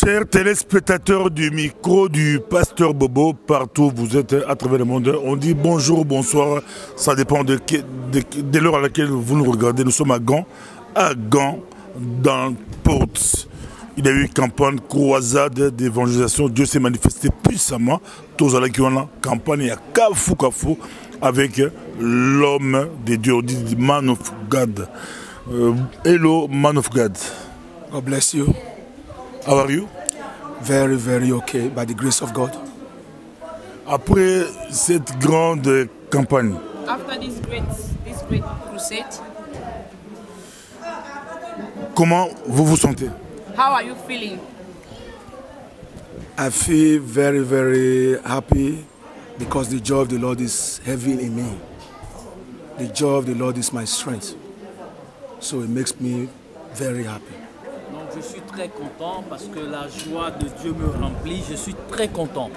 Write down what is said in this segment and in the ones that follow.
Chers téléspectateurs du micro du Pasteur Bobo, partout où vous êtes à travers le monde, on dit bonjour, bonsoir, ça dépend de l'heure à laquelle vous nous regardez. Nous sommes à Gand, dans Portes. Il y a eu une campagne croisade d'évangélisation, Dieu s'est manifesté puissamment. Tous à la campagne à Kafou avec l'homme de Dieu, on dit Man of God. Hello, Man of God. God bless you. How are you? Very, very okay, by the grace of God. Après cette grande campagne, After this great crusade, comment vous vous sentez? how are you feeling? I feel very, very happy because the joy of the Lord is heavy in me. The joy of the Lord is my strength. So it makes me very happy. Donc je suis très content parce que la joie de Dieu me remplit. Je suis très content.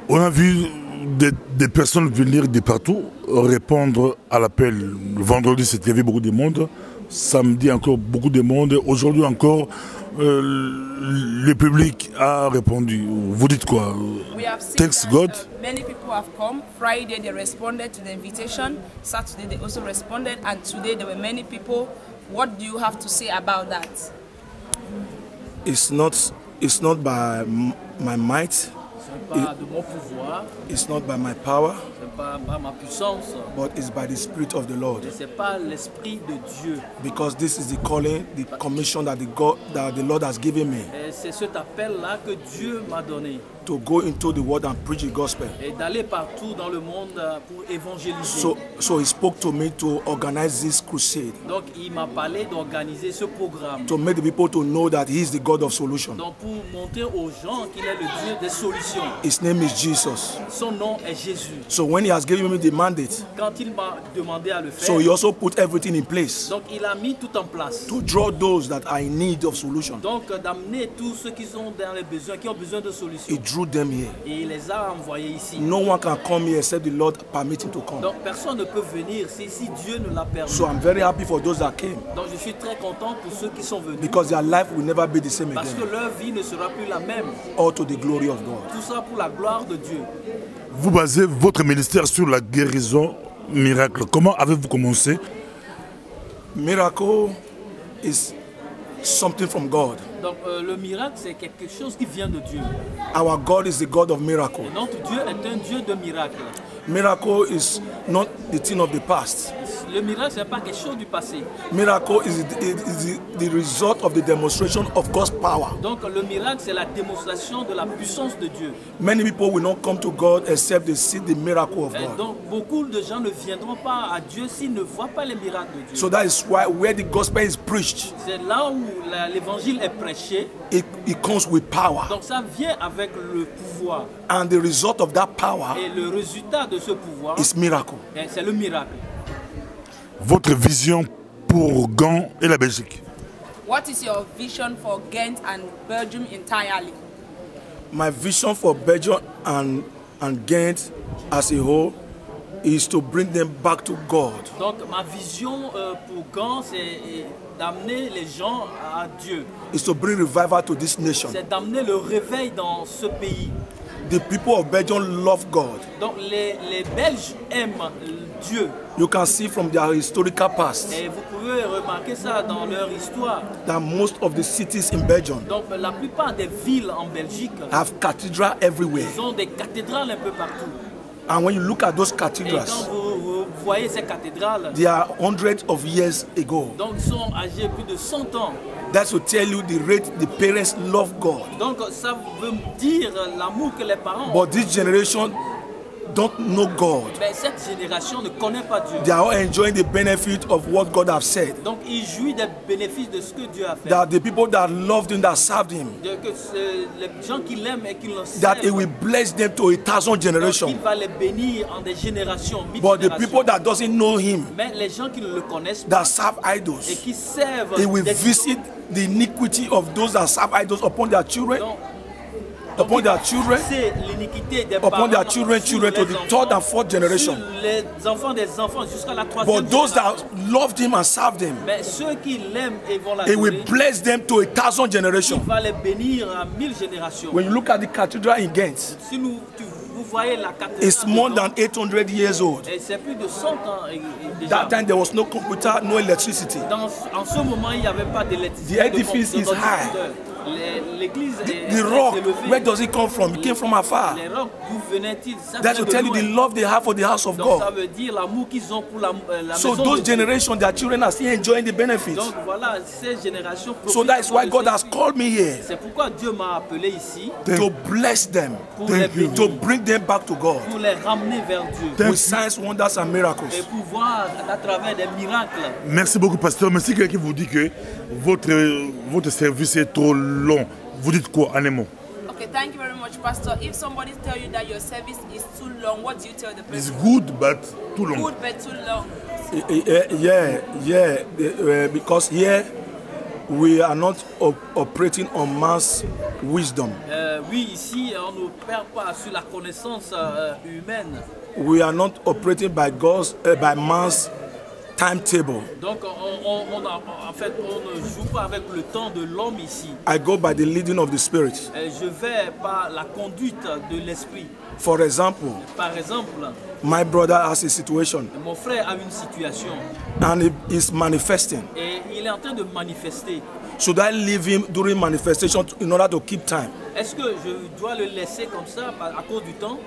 On a vu des personnes venir de partout répondre à l'appel. Le vendredi, il y avait beaucoup de monde. Samedi, encore beaucoup de monde. Aujourd'hui encore, le public a répondu. Vous dites quoi? We have seen Thanks that, God. Many people have come. Friday they responded to the invitation. Saturday they also responded, and today there were many people. What do you have to say about that? It's not by my might, Ce n'est pas de mon pouvoir, it's not by my power, ce n'est pas par ma puissance, but it's by the Spirit of the Lord. mais ce n'est pas l'Esprit de Dieu. Because this is the calling, the commission that the Lord has given me Et c'est cet appel-là que Dieu m'a donné. to go into the world and preach the gospel. Et d'aller partout dans le monde pour évangéliser. So he spoke to me to organize this crusade, Donc il m'a parlé d'organiser ce programme. to make the people to know that he is the God of solution. Donc pour montrer aux gens qu'il est le Dieu des solutions. His name is Jesus. Son nom est Jésus. So when he has given me the mandate, Quand il m'a demandé à le faire, so he also put everything in place donc il a mis tout en place. to draw those that are in need of solution. Donc d'amener tous ceux qui sont dans les besoins, qui ont besoin de solutions. He drew them here. Et il les a envoyés ici. No one can come here except the Lord permit him to come. Donc personne ne peut venir si Dieu ne l'a permis. So I'm very happy for those that came, Donc je suis très content pour ceux qui sont venus. because their life will never be the same Parce que again. leur vie ne sera plus la même. All to the glory of God. Tout ça pour la gloire de Dieu. Vous basez votre ministère sur la guérison miracle. Comment avez-vous commencé? Miracle is something from God. Donc le miracle, c'est quelque chose qui vient de Dieu. Our God is the God of miracle. Et notre Dieu est un Dieu de miracles. Miracle is not the thing of the past. Le miracle, ce n'est pas quelque chose du passé. Miracle is the result of the demonstration of God's power. Donc le miracle, c'est la démonstration de la puissance de Dieu. Many people will not come to God except they see the miracle of Et God. donc beaucoup de gens ne viendront pas à Dieu s'ils ne voient pas les miracles de Dieu. So that is why where the gospel is preached, C'est là où l'évangile est prêché. it comes with power. Donc ça vient avec le pouvoir. And the result of that power Et le résultat de ce pouvoir, is miracle. c'est le miracle. Votre vision pour Gand et la Belgique? What is your vision for Ghent and Belgium entirely? My vision for Belgium and Ghent as a whole is to bring them back to God. Donc ma vision pour Gand, c'est d'amener les gens à Dieu. Is to bring revival to this nation. C'est d'amener le réveil dans ce pays. The people of Belgium love God. Donc les Belges aiment Dieu. You can see from their historical past Et vous pouvez remarquer ça dans leur histoire. that most of the cities in Belgium Donc la plupart des villes en Belgique, have cathedrals everywhere. ils ont des cathédrales un peu partout. And when you look at those Et quand cathedrals, vous voyez ces cathédrales, they are hundreds of years ago. donc ils sont âgés plus de 100 ans. That's to tell you the rate the parents love God. Donc ça veut dire l'amour que les parents ont. But this generation don't know God. Mais cette génération ne connaît pas Dieu. They are all enjoying the benefit of what God has said. Donc ils jouissent des bénéfices de ce que Dieu a fait. That the people that loved him, that served him, Les gens qui l'aiment et qui le that he servent, will bless them to 1,000 donc generations. il va les bénir en des générations, mille But the générations. people that doesn't know him, Mais les gens qui ne le connaissent pas that serve et idols, qui servent he will des visit the iniquity of those that serve idols upon their children Donc, upon their children, c'est l'iniquité des upon parents their children, sur children to les the enfants, third and fourth generation. sur les enfants des enfants jusqu'à la troisième But those that génération. loved him and served him, Mais ceux qui l'aiment et vont he will l'adorer, bless them to 1,000 il generations. va les bénir à 1000 générations. When you look at the cathedral in Ghent, Si vous voyez la cathédrale, it's more dedans, than 800 years old. et c'est plus de 100 ans déjà. That time there was no computer, no electricity. En ce moment, il n'y avait pas d'électricité. The edifice is high. L'église est The rock, élevée. where does it come from? It came from afar. Les rocs, d'où venaient-ils? Ça That vient will de tell you the loin. love they have for the house of Donc ça God. veut dire l'amour qu'ils ont pour la So maison those de Dieu. generations, their children are still enjoying the benefits. Donc voilà, ces générations So profitent that is why encore God de has ceci. called me here C'est pourquoi Dieu m'a appelé ici to bless them, pour les bénir, to bring them back to God pour les ramener vers Dieu with signs, wonders, and et miracles. pour voir à travers des miracles. Merci beaucoup, pasteur. Mais si quelqu'un vous dit que votre service est trop long, vous dites quoi en un mot? Okay, thank you very much, Pastor. If somebody tell you that your service is too long, what do you tell the It's person? good, but too long. Good, but too long. Because here we are not operating on man's wisdom. Oui, ici, on ne perd pas sur la connaissance humaine. We are not operating by man's timetable. Donc, en fait, on ne joue pas avec le temps de l'homme ici. I go by the leading of the Spirit. Je vais par la conduite de l'esprit. For example, Par exemple, my brother has a situation mon frère a une situation and he is manifesting. et il est en train de manifester. Should I leave him during manifestation in order to keep time? Est-ce que je dois le laisser comme ça à cause du temps?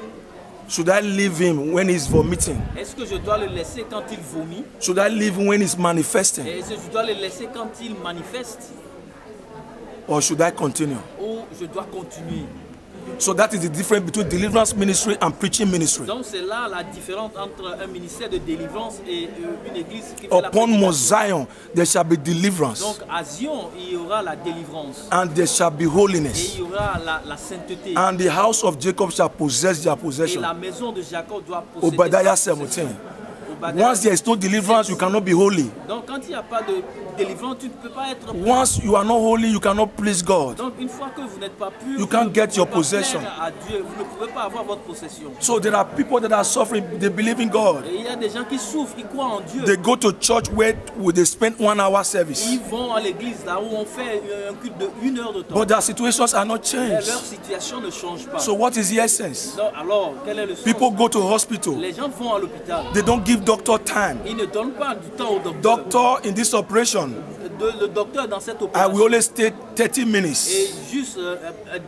Should I leave him when he's vomiting? Est-ce que je dois le laisser quand il vomit? Should I leave him when he's manifesting? Est-ce que je dois le laisser quand il manifeste? Or should I continue? Ou je dois continuer? So that is the difference between deliverance ministry and preaching ministry. Donc c'est là la différence entre un ministère de délivrance et une église qui fait la Upon prédication. Mount Zion, there shall be deliverance Donc à Zion, il y aura la délivrance and there shall be et holiness. il y aura la sainteté. And the house of Jacob shall possess their Et possession. la maison de Jacob doit posséder Obadiah sa 17. possession. Obadiah. Once there is no deliverance, you cannot be holy. Donc quand il n'y a pas de délivrance, tu ne peux pas être pur. Once you are not holy, you cannot please God. Donc une fois que vous n'êtes pas pur, You vous can't ne get pouvez your pas possession. plaire à Dieu, vous ne pouvez pas avoir votre possession. So there are people that are suffering, they believe in God. Et il y a des gens qui souffrent, ils croient en Dieu. They go to church where they spend 1 hour service. Ils vont à l'église là où on fait un culte de 1 heure de temps. But their situations are not Et changed. leur situation ne change pas. So what is the essence? Donc, alors, quel est le sens? People go to hospital. Les gens vont à l'hôpital. They don't give doctor time. Ils ne donnent pas du temps au docteur. Doctor, in this operation, Le docteur dans cette I opération will only stay 30 et minutes. juste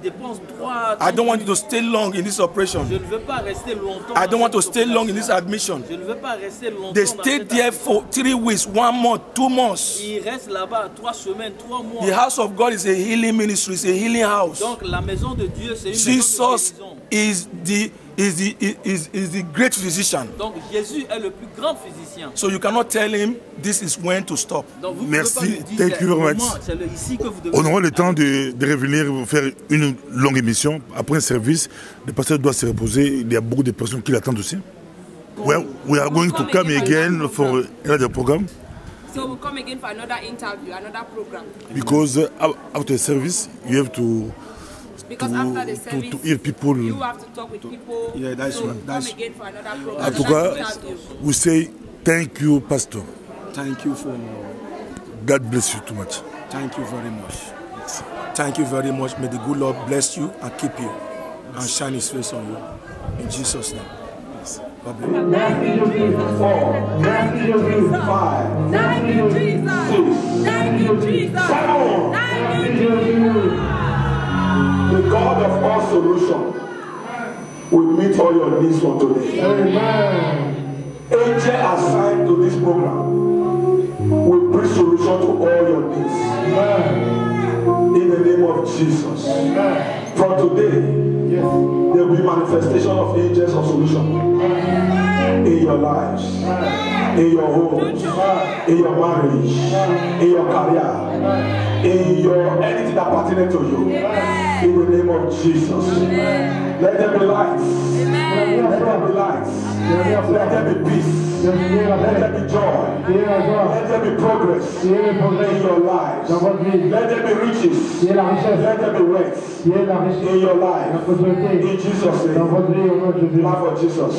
dépense 3. I don't want you to stay long in this operation. Je ne veux pas rester longtemps. I dans don't want to cette stay long in opération. this admission. Je ne veux pas rester longtemps. They dans stay cette there admission. for 3 weeks, 1 month, 2 months. Ils restent là-bas 3 semaines, 3 mois. The house of God is a healing ministry, it's a healing house. Donc la maison de Dieu, c'est une maison de Jesus guérison. is the great physician. Donc Jésus est le plus grand physicien. So you cannot tell him this is when to stop. Donc vous Merci. pouvez pas lui dire, Thank you very c'est le much. moment, c'est ici que vous devez. On aura le temps de revenir faire une longue émission. Après un service, le pasteur doit se reposer. Il y a beaucoup de personnes qui l'attendent aussi. Well, we are going to come again for another program So we'll come again for another interview, another program. because after service, you have to Because after the service, to hear people. you have to talk with people. Yeah, that's so right, that's- come again for another program. En tout cas, we say thank you, Pastor. Thank you for God bless you too much. thank you very much. Thank you very much. May the good Lord bless you and keep you and shine his face on you. In Jesus' name. God bless you. Thank you, Jesus. 4, thank you, 5, Thank you, Jesus. Thank you, Jesus. 7. Thank you, Jesus. The God of all solution will meet all your needs for today. Angel assigned to this program will bring solution to all your needs. In the name of Jesus. From today, there will be manifestation of angels of solution in your lives. in your home, in your marriage, in your career, in your anything that pertains to you. In the name of Jesus. Let there be light. Let there be light. Let there be peace. Let there be joy. Let there be progress in your lives. Let there be riches. Let there be wealth in your life. In Jesus' name. Clap for Jesus.